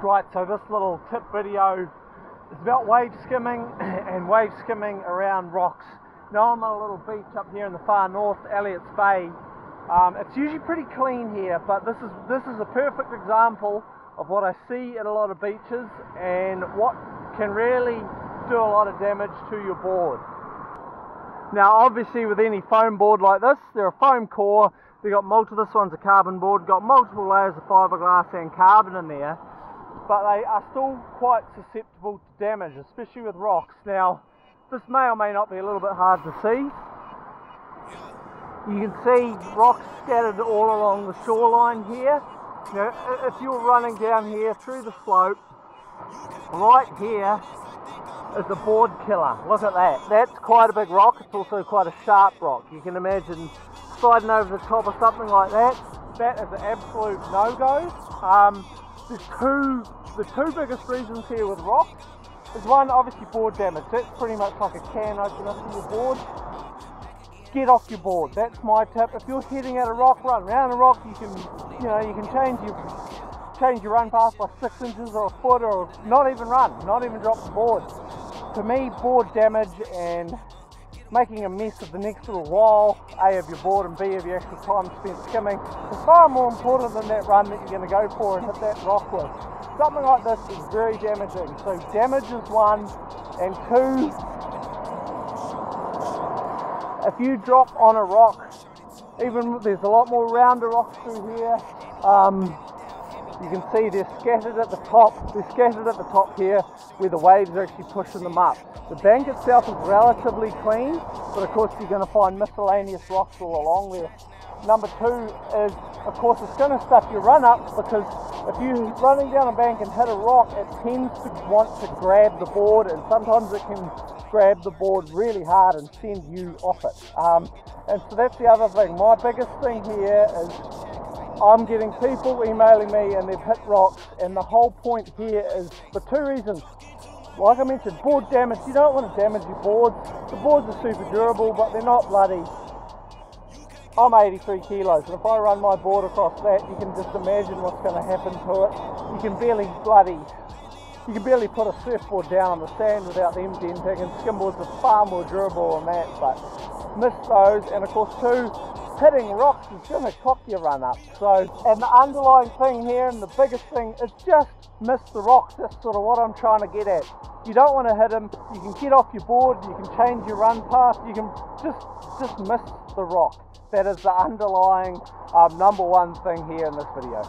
Right, so this little tip video is about wave skimming and wave skimming around rocks. Now I'm on a little beach up here in the far north, Elliott's Bay. It's usually pretty clean here, but this is a perfect example of what I see at a lot of beaches and what can really do a lot of damage to your board. Now obviously with any foam board like this, they're a foam core. They've got this one's a carbon board, got multiple layers of fiberglass and carbon in there, but they are still quite susceptible to damage, especially with rocks. Now this may or may not be a little bit hard to see. You can see rocks scattered all along the shoreline here. Now if you're running down here through the slope, right here is a board killer. Look at that. That's quite a big rock. It's also quite a sharp rock. You can imagine sliding over the top of something like that. That is an absolute no-go. The two biggest reasons here with rocks is one, obviously board damage. That's pretty much like a can opener for your board. Get off your board. That's my tip. If you're heading at a rock, run around a rock. You can change your run path by 6 inches or a foot, or not even run, not even drop the board. To me, board damage and making a mess of the next little while, A, of your board, and B, of your actual time spent skimming, is far more important than that run that you're going to go for and hit that rock with. Something like this is very damaging. So damage is one, and two, if you drop on a rock, even there's a lot more rounder rocks through here. You can see they're scattered at the top. They're scattered at the top here where the waves are actually pushing them up. The bank itself is relatively clean, but of course you're going to find miscellaneous rocks all along there. Number two is, of course, it's going to stuff your run up, because if you're running down a bank and hit a rock, it tends to want to grab the board, and sometimes it can grab the board really hard and send you off it. And so that's the other thing. My biggest thing here is I'm getting people emailing me and they've hit rocks, and the whole point here is for two reasons. Like I mentioned, board damage. You don't want to damage your boards. The boards are super durable, but they're not bloody. I'm 83 kilos, and if I run my board across that, you can just imagine what's going to happen to it. You can barely put a surfboard down on the sand without them denting, and skimboards are far more durable than that, but miss those. And of course too, hitting rocks is going to cock your run up. So, and the underlying thing here, and the biggest thing, is just miss the rocks. That's sort of what I'm trying to get at. You don't want to hit them. You can get off your board, you can change your run path, you can just miss the rock. That is the underlying number one thing here in this video.